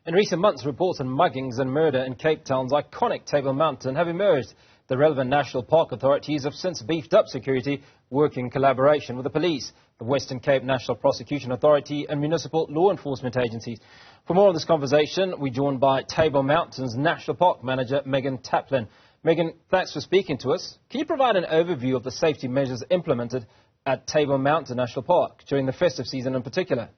In recent months, reports on muggings and murder in Cape Town's iconic Table Mountain have emerged. The relevant national park authorities have since beefed up security, working in collaboration with the police, the Western Cape National Prosecution Authority and municipal law enforcement agencies. For more on this conversation, we're joined by Table Mountain's National Park Manager, Megan Taplin. Megan, thanks for speaking to us. Can you provide an overview of the safety measures implemented at Table Mountain National Park during the festive season in particular?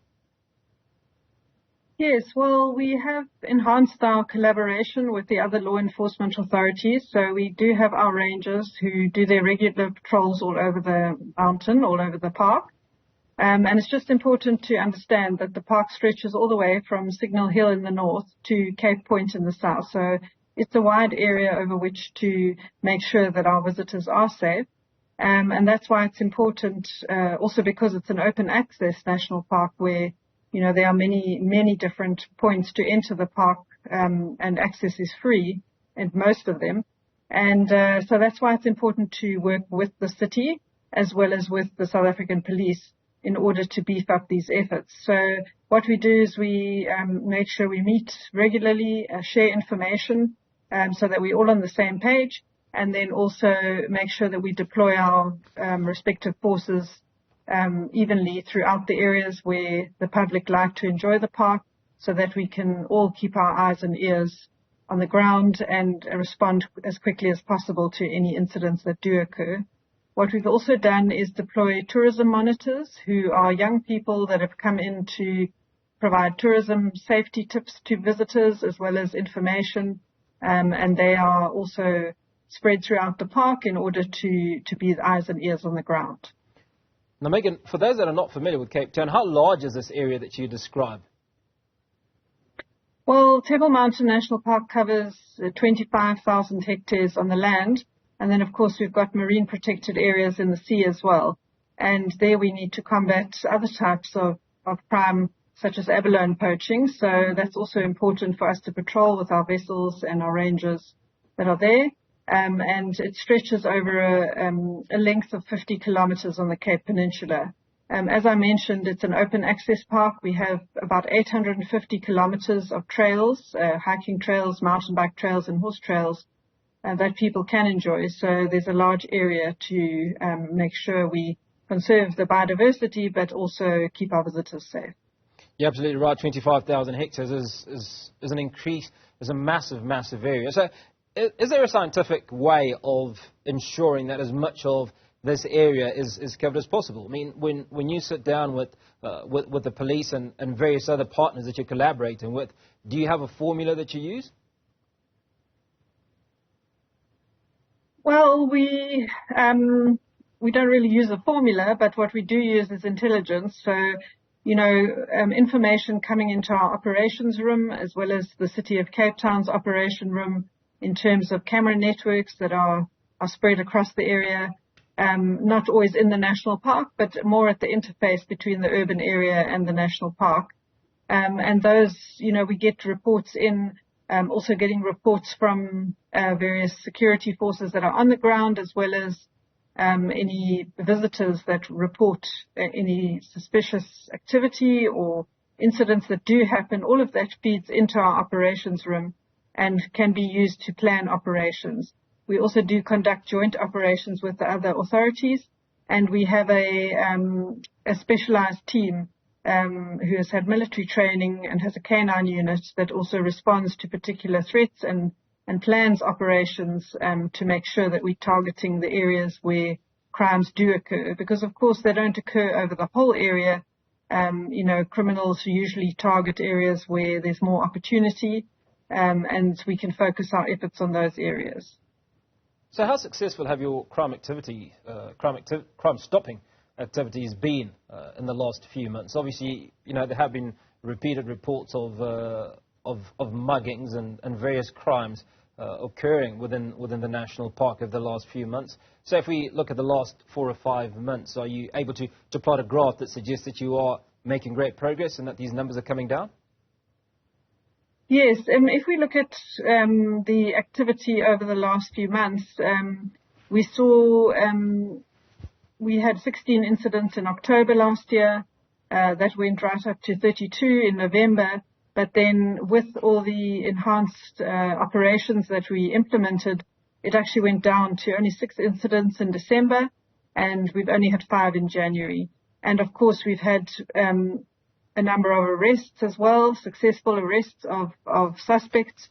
Yes, well, we have enhanced our collaboration with the other law enforcement authorities. So we do have our rangers who do their regular patrols all over the mountain, all over the park. And it's just important to understand that the park stretches all the way from Signal Hill in the north to Cape Point in the south. So it's a wide area over which to make sure that our visitors are safe. And that's why it's important, also because it's an open access national park where there are many different points to enter the park, and access is free at most of them. And so that's why it's important to work with the city as well as with the South African police in order to beef up these efforts. So what we do is we make sure we meet regularly, share information so that we're all on the same page, and then also make sure that we deploy our respective forces evenly throughout the areas where the public like to enjoy the park, so that we can all keep our eyes and ears on the ground and respond as quickly as possible to any incidents that do occur. What we've also done is deploy tourism monitors, who are young people that have come in to provide tourism safety tips to visitors as well as information, and they are also spread throughout the park in order to be the eyes and ears on the ground. Now, Megan, for those that are not familiar with Cape Town, how large is this area that you describe? Well, Table Mountain National Park covers 25,000 hectares on the land. And then, of course, we've got marine protected areas in the sea as well. And there we need to combat other types of crime, such as abalone poaching. So that's also important for us to patrol with our vessels and our rangers that are there. And it stretches over a length of 50 kilometers on the Cape Peninsula. As I mentioned, it's an open access park. We have about 850 kilometers of trails, hiking trails, mountain bike trails, and horse trails that people can enjoy. So there's a large area to make sure we conserve the biodiversity, but also keep our visitors safe. You're absolutely right. 25,000 hectares is an increase, is a massive area. So is there a scientific way of ensuring that as much of this area is covered as possible? I mean, when you sit down with the police and various other partners that you're collaborating with, do you have a formula that you use? Well, we don't really use a formula, but what we do use is intelligence. So, information coming into our operations room as well as the City of Cape Town's operation room in terms of camera networks that are spread across the area, not always in the national park, but more at the interface between the urban area and the national park. And those, we get reports in, also getting reports from various security forces that are on the ground, as well as any visitors that report any suspicious activity or incidents that do happen. All of that feeds into our operations room and can be used to plan operations. We also do conduct joint operations with the other authorities, and we have a specialized team who has had military training and has a canine unit that also responds to particular threats and plans operations to make sure that we're targeting the areas where crimes do occur, because of course they don't occur over the whole area. Criminals usually target areas where there's more opportunity, and we can focus our efforts on those areas. So how successful have your crime stopping activities been in the last few months? Obviously, there have been repeated reports of muggings and various crimes occurring within the national park over the last few months. So if we look at the last 4 or 5 months, are you able to plot a graph that suggests that you are making great progress and that these numbers are coming down? Yes, if we look at the activity over the last few months, we saw we had 16 incidents in October last year. That went right up to 32 in November. But then with all the enhanced operations that we implemented, it actually went down to only 6 incidents in December, and we've only had 5 in January. And of course, we've had a number of arrests as well, successful arrests of suspects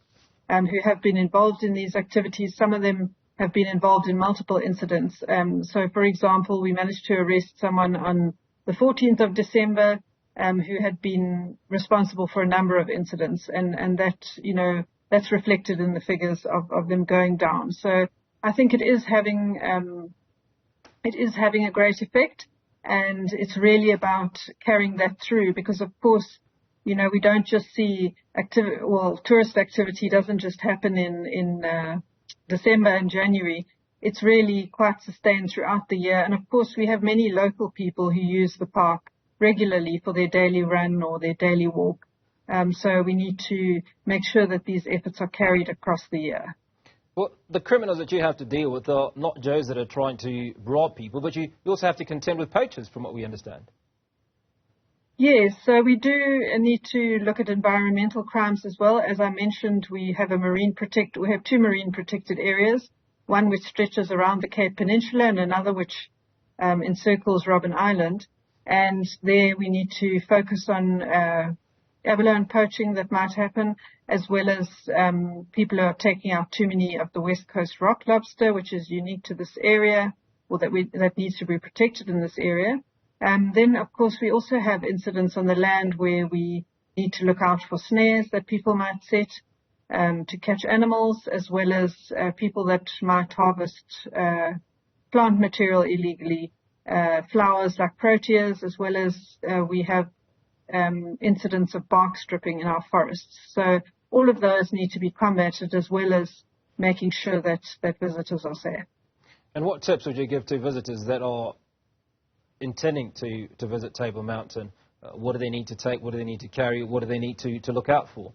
who have been involved in these activities. Some of them have been involved in multiple incidents. So, for example, we managed to arrest someone on the 14th of December who had been responsible for a number of incidents, and that, that's reflected in the figures of them going down. So I think it is having a great effect, and it's really about carrying that through, because of course, we don't just see tourist activity doesn't just happen in December and January. It's really quite sustained throughout the year. And of course, we have many local people who use the park regularly for their daily run or their daily walk. So we need to make sure that these efforts are carried across the year. Well, the criminals that you have to deal with are not Joes that are trying to rob people, but you also have to contend with poachers, from what we understand. Yes, so we do need to look at environmental crimes as well. As I mentioned, we have two marine protected areas, one which stretches around the Cape Peninsula and another which encircles Robben Island. And there we need to focus on abalone poaching that might happen, as well as people who are taking out too many of the West Coast rock lobster, which is unique to this area, or that needs to be protected in this area. Then, of course, we also have incidents on the land where we need to look out for snares that people might set to catch animals, as well as people that might harvest plant material illegally, flowers like proteas, as well as we have incidents of bark stripping in our forests. So all of those need to be combated, as well as making sure that visitors are safe. And what tips would you give to visitors that are intending to visit Table Mountain? What do they need to take? What do they need to carry? What do they need to look out for?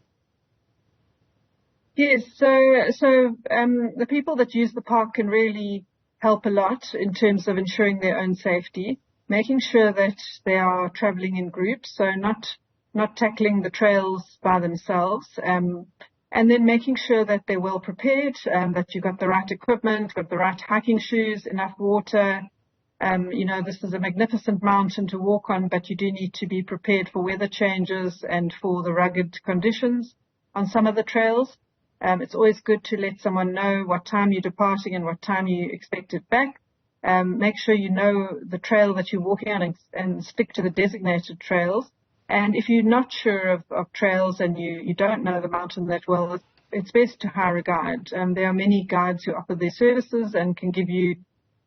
Yes, so the people that use the park can really help a lot in terms of ensuring their own safety, making sure that they are traveling in groups, so not tackling the trails by themselves, and then making sure that they're well prepared, that you've got the right equipment, got the right hiking shoes, enough water. This is a magnificent mountain to walk on, but you do need to be prepared for weather changes and for the rugged conditions on some of the trails. It's always good to let someone know what time you're departing and what time you expect it back. Make sure you know the trail that you're walking on and stick to the designated trails. And if you're not sure of trails and you don't know the mountain that well, it's best to hire a guide. There are many guides who offer their services and can give you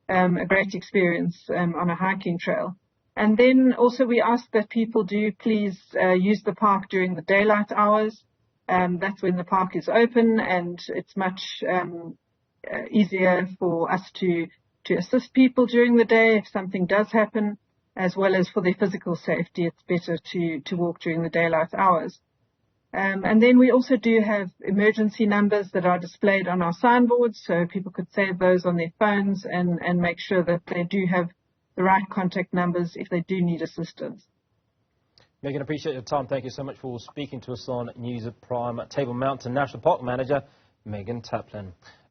a great experience on a hiking trail. And then also we ask that people do please use the park during the daylight hours. That's when the park is open, and it's much easier for us to assist people during the day if something does happen, as well as for their physical safety. It's better to walk during the daylight hours. And then we also do have emergency numbers that are displayed on our signboards, so people could save those on their phones and make sure that they do have the right contact numbers if they do need assistance. Megan, appreciate your time. Thank you so much for speaking to us on News at Prime. Table Mountain National Park Manager, Megan Taplin.